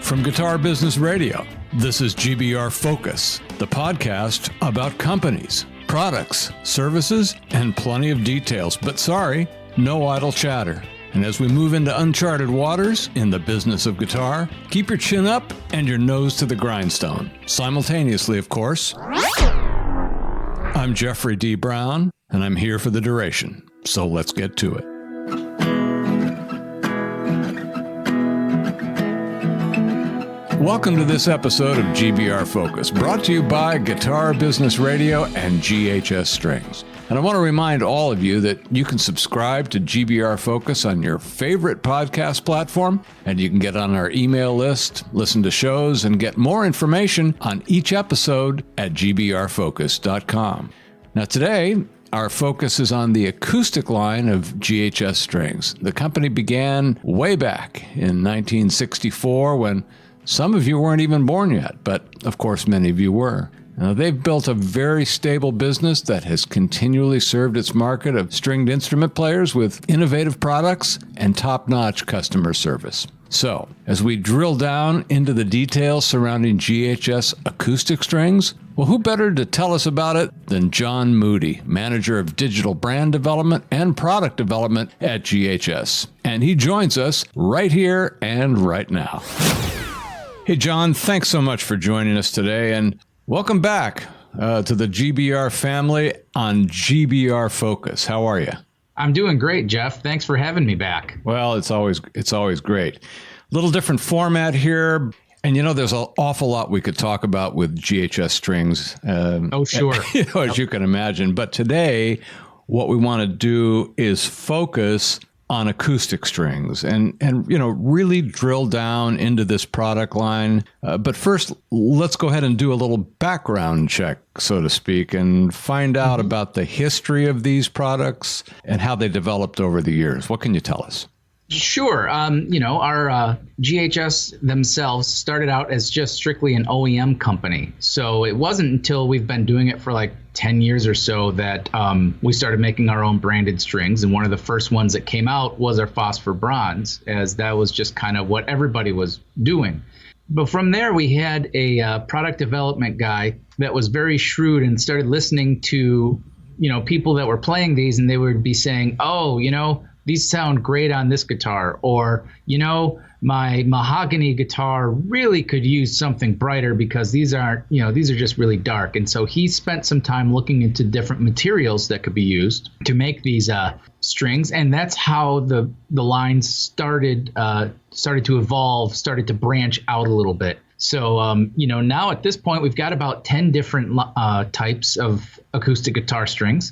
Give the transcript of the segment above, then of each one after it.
From Guitar Business Radio, this is GBR Focus, the podcast about companies, products, services, and plenty of details. But sorry, no idle chatter. And as we move into uncharted waters in the business of guitar, keep your chin up and your nose to the grindstone. Simultaneously, of course. I'm Jeffrey D. Brown, and I'm here for the duration. So let's get to it. Welcome to this episode of GBR Focus, brought to you by Guitar Business Radio and GHS Strings. And I want to remind all of you that you can subscribe to GBR Focus on your favorite podcast platform, and you can get on our email list, listen to shows, and get more information on each episode at gbrfocus.com. Now today, our focus is on the acoustic line of GHS Strings. The company began way back in 1964 when some of you weren't even born yet, but of course many of you were. Now, they've built a very stable business that has continually served its market of stringed instrument players with innovative products and top-notch customer service. So, as we drill down into the details surrounding GHS acoustic strings, well, who better to tell us about it than John Moody, Manager of Digital Brand Development and Product Development at GHS. And he joins us right here and right now. Hey, John, thanks so much for joining us today, and welcome back to the GBR family on GBR Focus. How are you? I'm doing great, Jeff. Thanks for having me back. Well, it's always great. Little different format here, and there's an awful lot we could talk about with GHS Strings. Oh, sure. As you can imagine. But today, what we want to do is focus on acoustic strings and really drill down into this product line. But first, let's go ahead and do a little background check, so to speak, and find out about the history of these products and how they developed over the years. What can you tell us? Sure. Our GHS themselves started out as just strictly an OEM company. So it wasn't until we've been doing it for like 10 years or so that we started making our own branded strings. And one of the first ones that came out was our Phosphor bronze, as that was just kind of what everybody was doing. But from there, we had a product development guy that was very shrewd and started listening to, people that were playing these, and they would be saying, these sound great on this guitar, or, my mahogany guitar really could use something brighter because these are just really dark. And so he spent some time looking into different materials that could be used to make these strings. And that's how the line started to evolve, started to branch out a little bit. So, now at this point, we've got about 10 different types of acoustic guitar strings.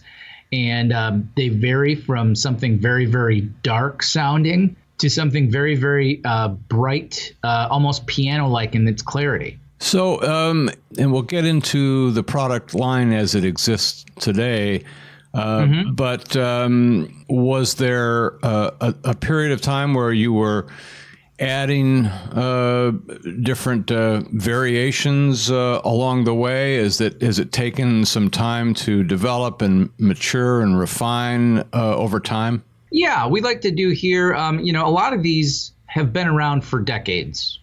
And they vary from something very, very dark sounding to something very, very bright, almost piano-like in its clarity. So, and we'll get into the product line as it exists today. But was there a period of time where you were adding different variations along the way? Has it taken some time to develop and mature and refine over time? Yeah, we like to do here. A lot of these have been around for decades.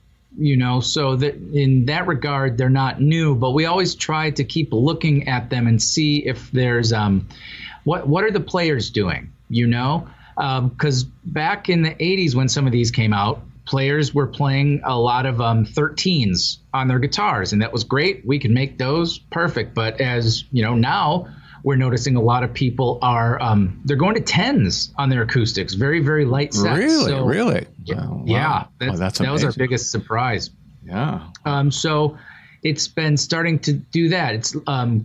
So that in that regard, they're not new. But we always try to keep looking at them and see if there's what are the players doing? Because back in the 80s when some of these came out, players were playing a lot of 13s on their guitars, and that was great. We could make those perfect. But as now we're noticing a lot of people are they're going to 10s on their acoustics, very, very light sets. Really? Wow. Yeah, that was our biggest surprise. Yeah. So it's been starting to do that. It's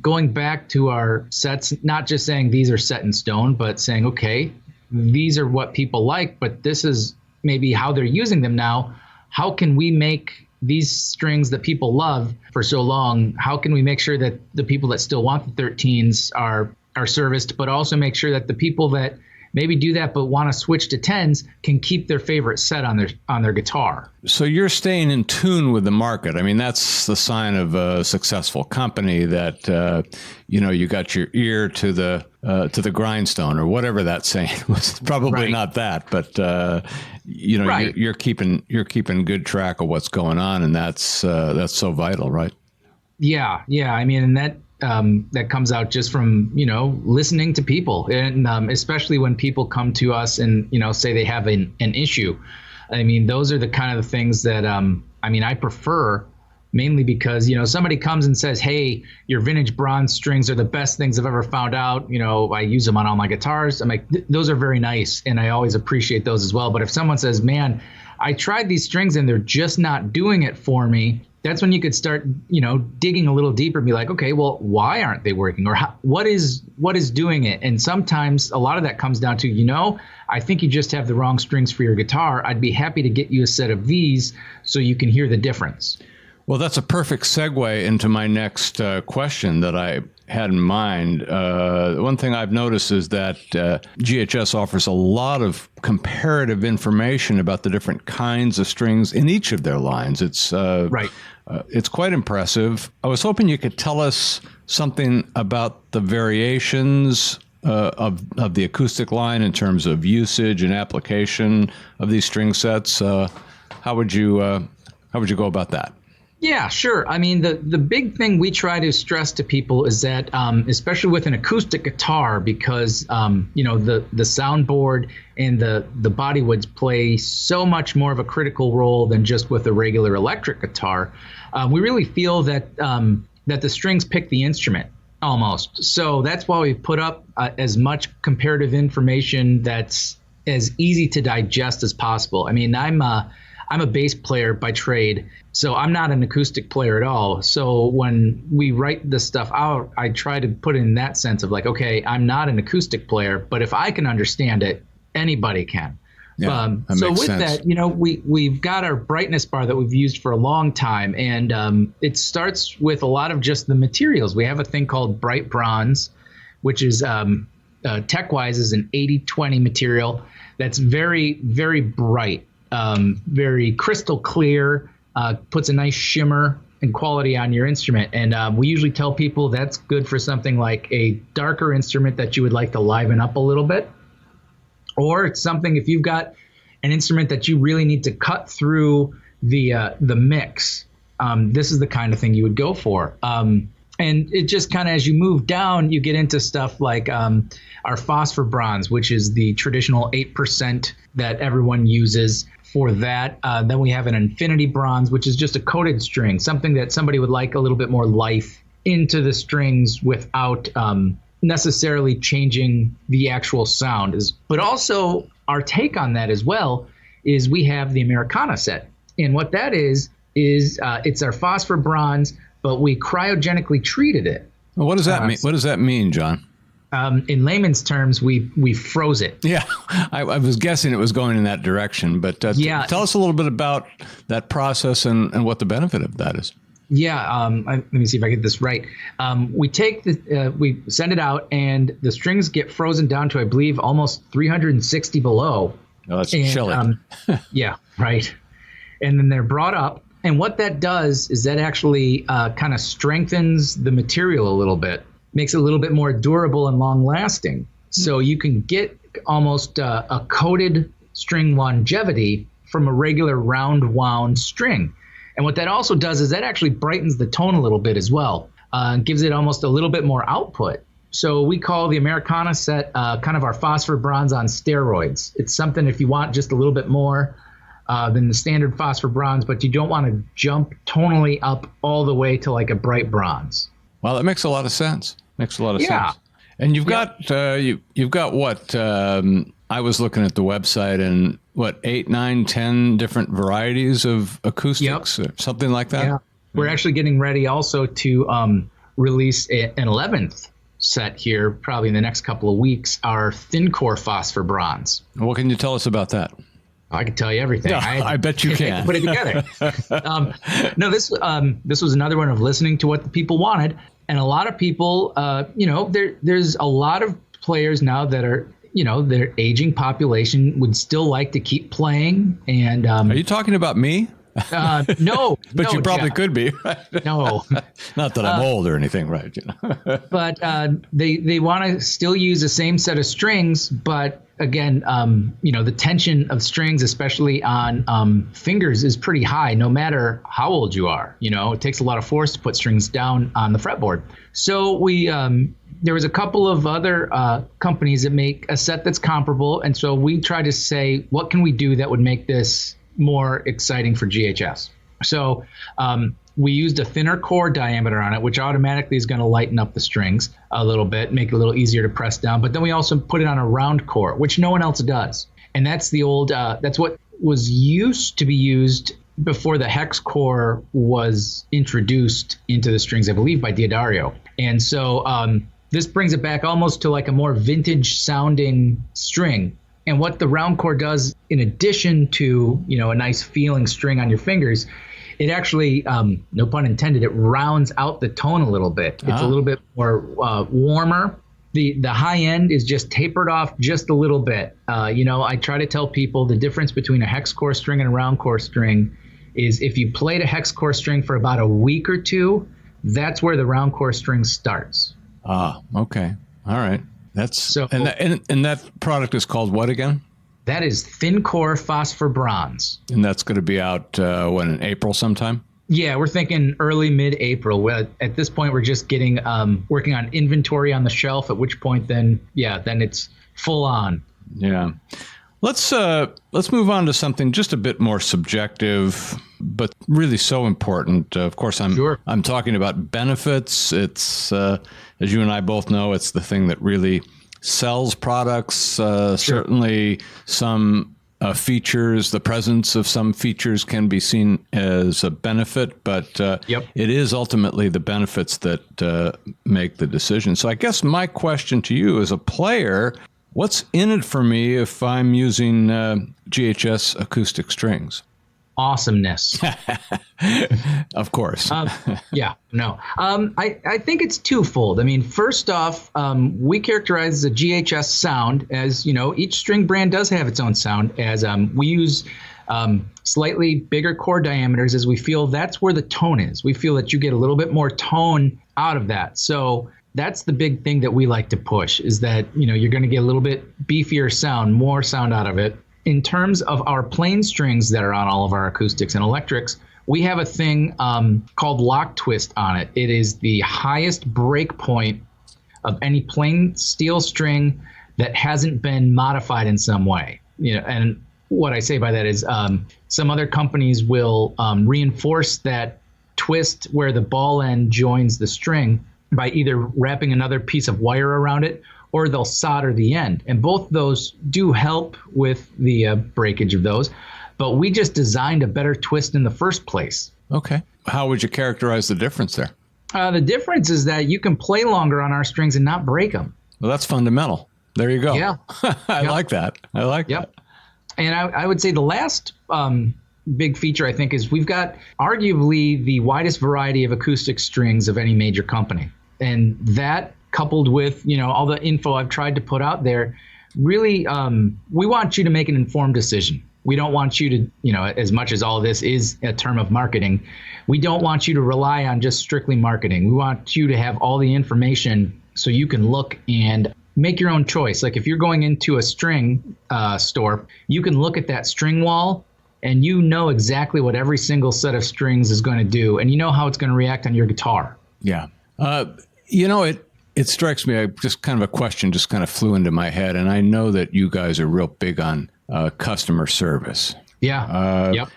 going back to our sets, not just saying these are set in stone, but saying, okay, these are what people like, but this is maybe how they're using them now. How can we make these strings that people love for so long? How can we make sure that the people that still want the 13s are serviced, but also make sure that the people that maybe do that but want to switch to 10s can keep their favorite set on their guitar? So you're staying in tune with the market. I mean, that's the sign of a successful company, that you got your ear to the to the grindstone, or whatever that saying was. Probably not that, but you're keeping good track of what's going on, and that's so vital, right? Yeah. I mean, and that comes out just from listening to people, and especially when people come to us and say they have an issue. I mean, those are the kind of things that I prefer. Mainly because, somebody comes and says, hey, your vintage bronze strings are the best things I've ever found out. I use them on all my guitars. I'm like, those are very nice. And I always appreciate those as well. But if someone says, man, I tried these strings and they're just not doing it for me, that's when you could start, digging a little deeper and be like, okay, well, why aren't they working? Or what is doing it? And sometimes a lot of that comes down to, I think you just have the wrong strings for your guitar. I'd be happy to get you a set of these so you can hear the difference. Well, that's a perfect segue into my next question that I had in mind. One thing I've noticed is that GHS offers a lot of comparative information about the different kinds of strings in each of their lines. It's it's quite impressive. I was hoping you could tell us something about the variations of the acoustic line in terms of usage and application of these string sets. How would you go about that? Yeah, sure. I mean, the big thing we try to stress to people is that, especially with an acoustic guitar, because, the soundboard and the body woods play so much more of a critical role than just with a regular electric guitar. We really feel that the strings pick the instrument almost. So that's why we put up as much comparative information that's as easy to digest as possible. I mean, I'm a bass player by trade, so I'm not an acoustic player at all. So when we write this stuff out, I try to put it in that sense of like, okay, I'm not an acoustic player, but if I can understand it, anybody can. Yeah, so with sense. that, we've got our brightness bar that we've used for a long time, and it starts with a lot of just the materials. We have a thing called bright bronze, which is tech-wise is an 80-20 material that's very, very bright. Very crystal clear, puts a nice shimmer and quality on your instrument. And we usually tell people that's good for something like a darker instrument that you would like to liven up a little bit. Or it's something, if you've got an instrument that you really need to cut through the mix, this is the kind of thing you would go for. And it just kind of, as you move down, you get into stuff like our Phosphor bronze, which is the traditional 8% that everyone uses for that. Then we have an infinity bronze, which is just a coated string, something that somebody would like a little bit more life into the strings without necessarily changing the actual sound. But also our take on that as well is we have the Americana set. And what that is it's our Phosphor bronze, but we cryogenically treated it. Well, what does that mean? What does that mean, John? In layman's terms, we froze it. Yeah, I was guessing it was going in that direction, but tell us a little bit about that process and what the benefit of that is. Yeah, let me see if I get this right. We take we send it out, and the strings get frozen down to, I believe, almost 360 below. Oh, that's chilly. Yeah, right. And then they're brought up. And what that does is that actually kind of strengthens the material a little bit, makes it a little bit more durable and long-lasting. So you can get almost a coated string longevity from a regular round-wound string. And what that also does is that actually brightens the tone a little bit as well, gives it almost a little bit more output. So we call the Americana set kind of our Phosphor bronze on steroids. It's something if you want just a little bit more than the standard Phosphor bronze, but you don't want to jump tonally up all the way to like a bright bronze. Well, that makes a lot of sense. Sense. And you've got you've got what? I was looking at the website, and what, 8, 9, 10 different varieties of acoustics, or something like that. Yeah, we're actually getting ready also to release an 11th set here, probably in the next couple of weeks. Our thin core Phosphor bronze. What can you tell us about that? I can tell you everything. Yeah, I bet you can. Put it together. No, this was another one of listening to what the people wanted. And a lot of people, there's a lot of players now that are, their aging population would still like to keep playing. And are you talking about me? No, But no, you probably Jeff. could be, right? No. Not that I'm old or anything, right? But they want to still use the same set of strings, but again, the tension of strings, especially on fingers, is pretty high no matter how old you are. It takes a lot of force to put strings down on the fretboard. So there was a couple of other companies that make a set that's comparable, and so we tried to say, what can we do that would make this more exciting for GHS? So we used a thinner core diameter on it, which automatically is going to lighten up the strings a little bit, make it a little easier to press down. But then we also put it on a round core, which no one else does. And that's the old, that's what was used to be used before the hex core was introduced into the strings, I believe, by Diodario. And so this brings it back almost to like a more vintage sounding string. And what the round core does, in addition to, a nice feeling string on your fingers, it actually, no pun intended, it rounds out the tone a little bit. It's a little bit more warmer. The high end is just tapered off just a little bit. I try to tell people the difference between a hex core string and a round core string is if you played a hex core string for about a week or two, that's where the round core string starts. Okay. All right. That's so, and that product is called what again? That is thin core phosphor bronze. And that's going to be out when, in April sometime? Yeah, we're thinking early mid-April. At this point, we're just getting working on inventory on the shelf. At which point, then it's full on. Yeah. Let's move on to something just a bit more subjective, but really so important. Of course, I'm talking about benefits. It's as you and I both know, it's the thing that really sells products. Certainly, some features, the presence of some features can be seen as a benefit, but it is ultimately the benefits that make the decision. So I guess my question to you as a player, what's in it for me if I'm using GHS acoustic strings? Awesomeness. Of course. I think it's twofold. I mean, first off, we characterize the GHS sound as, each string brand does have its own sound, as we use slightly bigger core diameters as we feel that's where the tone is. We feel that you get a little bit more tone out of that. So that's the big thing that we like to push, is that, you're going to get a little bit beefier sound, more sound out of it. In terms of our plain strings that are on all of our acoustics and electrics, we have a thing called lock twist on it. It is the highest break point of any plain steel string that hasn't been modified in some way. And what I say by that is some other companies will reinforce that twist where the ball end joins the string by either wrapping another piece of wire around it, or they'll solder the end. And both those do help with the breakage of those. But we just designed a better twist in the first place. Okay. How would you characterize the difference there? The difference is that you can play longer on our strings and not break them. Well, that's fundamental. There you go. Yeah. I like that. I like that. And I would say the last big feature, I think, is we've got arguably the widest variety of acoustic strings of any major company. And that, coupled with, all the info I've tried to put out there, really, we want you to make an informed decision. We don't want you to, as much as all this is a term of marketing, we don't want you to rely on just strictly marketing. We want you to have all the information so you can look and make your own choice. Like if you're going into a string store, you can look at that string wall and you know exactly what every single set of strings is going to do, and you know how it's going to react on your guitar. Yeah. It strikes me, just kind of a question just kind of flew into my head, and I know that you guys are real big on customer service. Yeah.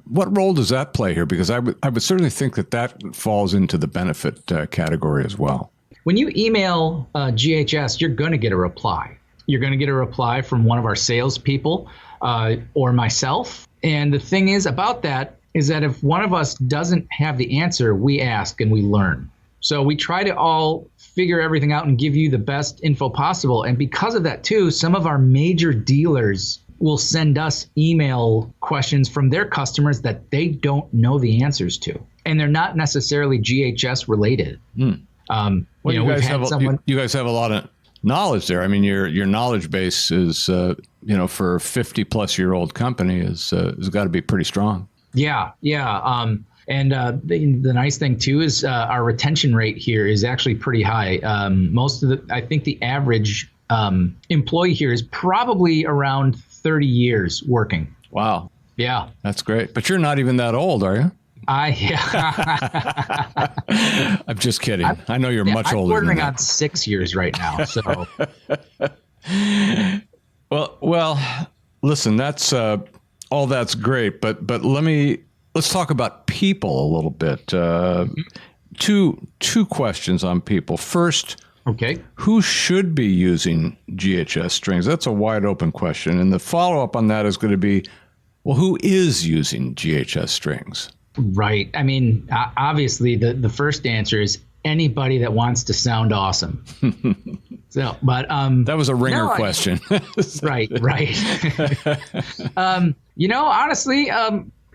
What role does that play here? Because I would certainly think that falls into the benefit category as well. When you email GHS, you're going to get a reply. You're going to get a reply from one of our salespeople or myself. And the thing is about that is that if one of us doesn't have the answer, we ask and we learn. So we try to all figure everything out and give you the best info possible. And because of that, too, some of our major dealers will send us email questions from their customers that they don't know the answers to. And they're not necessarily GHS related. You guys have a lot of knowledge there. I mean, your knowledge base is, for a 50-plus-year-old company has got to be pretty strong. Yeah, yeah. The nice thing too is our retention rate here is actually pretty high. I think the average employee here is probably around 30 years working. Wow. Yeah. That's great. But you're not even that old, are you? Yeah. I'm just kidding. I know you're much older than that. I'm bordering on 6 years right now. So. Well, listen, that's all that's great, but let's talk about people a little bit. Two questions on people. First, okay, who should be using GHS strings? That's a wide open question, and the follow up on that is going to be, well, who is using GHS strings? Right. I mean, obviously, the first answer is anybody that wants to sound awesome. So, but that was a ringer question. Right. Honestly,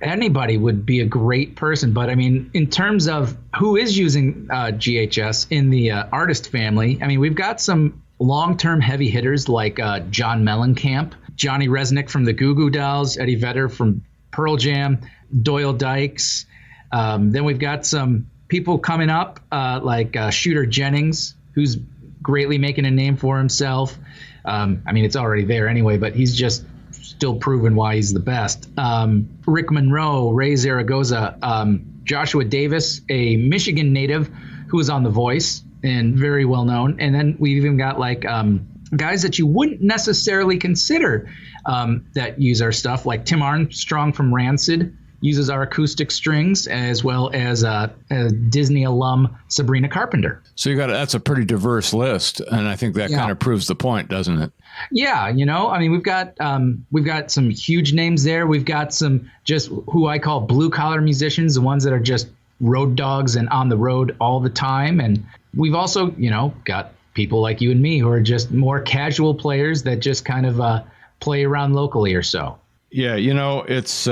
anybody would be a great person. But I mean, in terms of who is using GHS in the artist family, I mean, we've got some long-term heavy hitters like John Mellencamp, Johnny Resnick from the Goo Goo Dolls, Eddie Vedder from Pearl Jam, Doyle Dykes. Then we've got some people coming up like Shooter Jennings, who's greatly making a name for himself. I mean, it's already there anyway, but he's just still proving why he's the best. Rick Monroe, Ray Zaragoza, Joshua Davis, a Michigan native who was on The Voice and very well known. And then we've even got like guys that you wouldn't necessarily consider that use our stuff, like Tim Armstrong from Rancid uses our acoustic strings, as well as a Disney alum, Sabrina Carpenter. So that's a pretty diverse list, and I think that kind of proves the point, doesn't it? Yeah, I mean, we've got some huge names there. We've got some just who I call blue collar musicians, the ones that are just road dogs and on the road all the time. And we've also, got people like you and me who are just more casual players that just kind of play around locally or so. Yeah, it's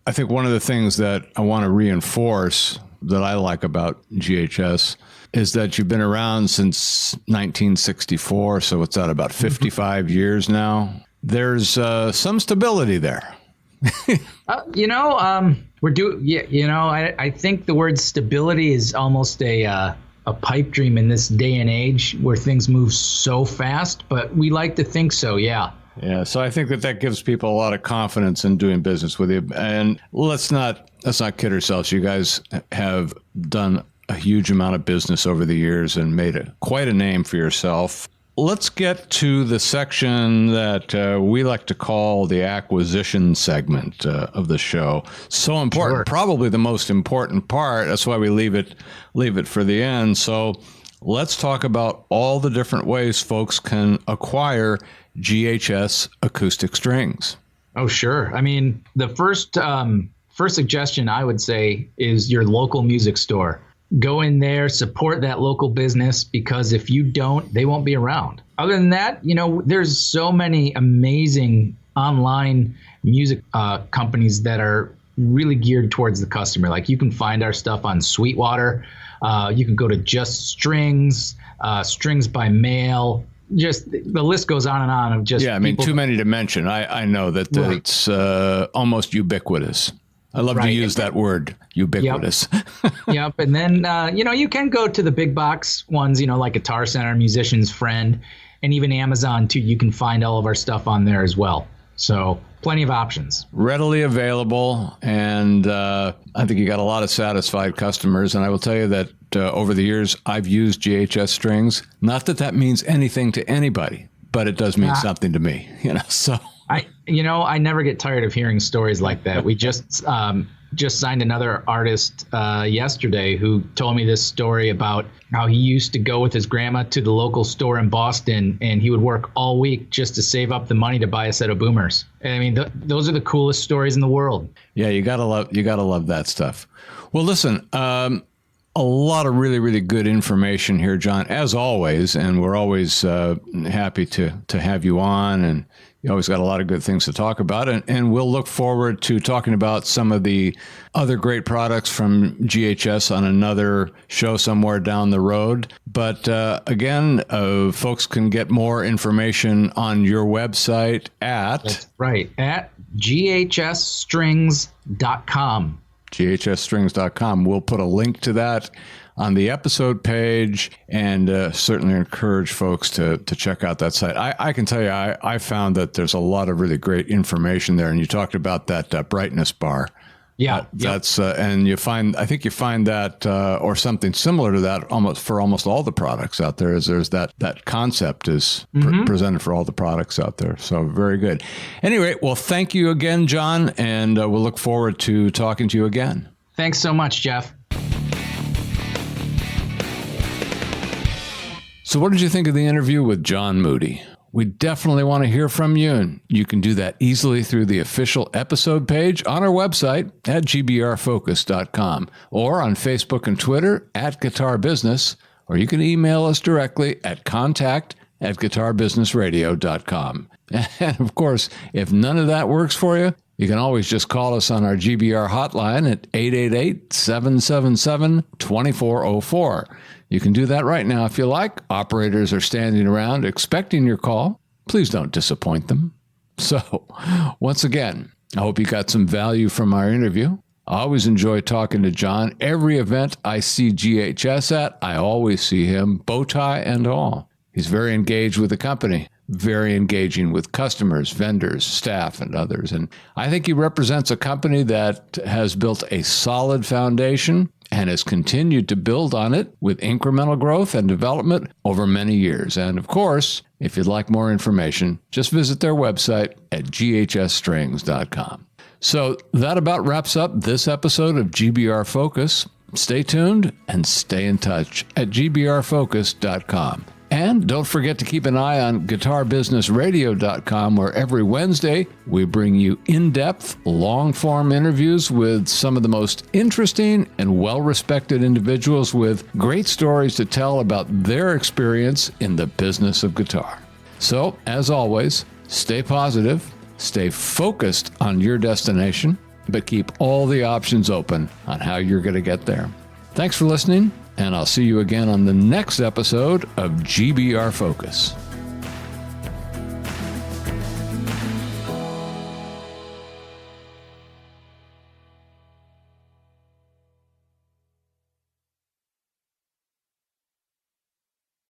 I think one of the things that I want to reinforce that I like about GHS is that you've been around since 1964, so it's at about 55 years now. There's some stability there. I think the word stability is almost a pipe dream in this day and age where things move so fast, but we like to think so, yeah. Yeah, so I think that gives people a lot of confidence in doing business with you. And let's not kid ourselves. You guys have done a huge amount of business over the years and made quite a name for yourself. Let's get to the section that we like to call the acquisition segment of the show. So important, sure. Probably the most important part. That's why we leave it for the end. So let's talk about all the different ways folks can acquire GHS acoustic strings. Oh, sure. I mean, the first suggestion I would say is your local music store. Go in there, support that local business, because if you don't, they won't be around. Other than that, there's so many amazing online music companies that are really geared towards the customer. Like you can find our stuff on Sweetwater. You can go to Just Strings, Strings by Mail. Just the list goes on and on of just. Yeah, I mean, too many to mention. I know that right. It's almost ubiquitous. I love to use that word, ubiquitous. Yep. And then, you can go to the big box ones, like Guitar Center, Musician's Friend, and even Amazon, too. You can find all of our stuff on there as well. So plenty of options. Readily available. And I think you got a lot of satisfied customers. And I will tell you that over the years, I've used GHS strings. Not that means anything to anybody, but it does mean something to me, so. I never get tired of hearing stories like that. We just signed another artist yesterday who told me this story about how he used to go with his grandma to the local store in Boston, and he would work all week just to save up the money to buy a set of boomers. And I mean, those are the coolest stories in the world. Yeah, you gotta love that stuff. Well, listen, A lot of really, really good information here, John, as always, and we're always happy to have you on, and you always got a lot of good things to talk about, and we'll look forward to talking about some of the other great products from GHS on another show somewhere down the road. But again, folks can get more information on your website at... That's right, at GHSstrings.com. GHSstrings.com. We'll put a link to that on the episode page, and certainly encourage folks to check out that site. I can tell you, I found that there's a lot of really great information there, and you talked about that brightness bar. Yeah, that's and I think you find that or something similar to that almost all the products out there. There's that concept is presented for all the products out there. So very good. Anyway, well, thank you again, John, and we'll look forward to talking to you again. Thanks so much, Jeff. So what did you think of the interview with John Moody? We definitely want to hear from you, and you can do that easily through the official episode page on our website at gbrfocus.com, or on Facebook and Twitter at Guitar Business, or you can email us directly at contact@guitarbusinessradio.com. And of course, if none of that works for you, you can always just call us on our GBR hotline at 888-777-2404. You can do that right now if you like. Operators are standing around expecting your call. Please don't disappoint them. So, once again, I hope you got some value from our interview. I always enjoy talking to John. Every event I see GHS at, I always see him, bow tie and all. He's very engaged with the company, very engaging with customers, vendors, staff, and others. And I think he represents a company that has built a solid foundation and has continued to build on it with incremental growth and development over many years. And of course, if you'd like more information, just visit their website at ghsstrings.com. So that about wraps up this episode of GBR Focus. Stay tuned and stay in touch at gbrfocus.com. And don't forget to keep an eye on guitarbusinessradio.com, where every Wednesday we bring you in-depth, long-form interviews with some of the most interesting and well-respected individuals with great stories to tell about their experience in the business of guitar. So, as always, stay positive, stay focused on your destination, but keep all the options open on how you're going to get there. Thanks for listening, and I'll see you again on the next episode of GBR Focus.